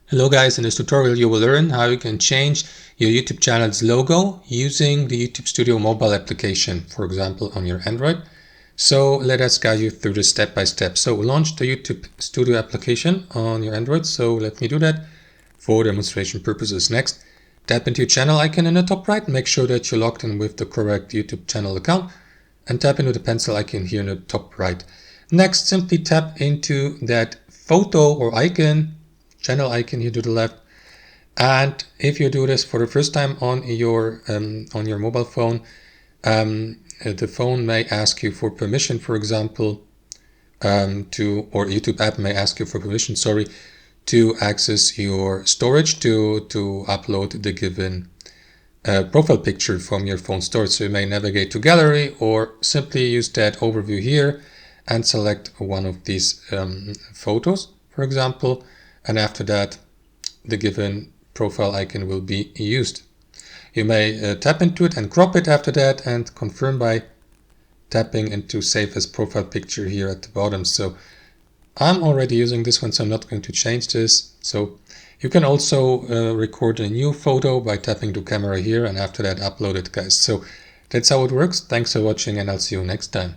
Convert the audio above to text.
Hello guys, in this tutorial you will learn how you can change your YouTube channel's logo using the YouTube Studio mobile application, for example on your Android. So let us guide you through this step by step. So launch the YouTube Studio application on your Android. So let me do that for demonstration purposes. Next, tap into your channel icon in the top right. Make sure that you're logged in with the correct YouTube channel account and tap into the pencil icon here in the top right. Next, simply tap into that photo or icon, channel icon here to the left. And if you do this for the first time on your mobile phone, the phone may ask you for permission, for example, or YouTube app may ask you for permission, to access your storage to upload the given profile picture from your phone storage. So you may navigate to gallery or simply use that overview here and select one of these photos, for example, and after that the given profile icon will be used. You may tap into it and crop it after that and confirm by tapping into save as profile picture here at the bottom. So I'm already using this one, so I'm not going to change this. So you can also record a new photo by tapping to camera here and after that upload it, guys. So that's how it works. Thanks for watching and I'll see you next time.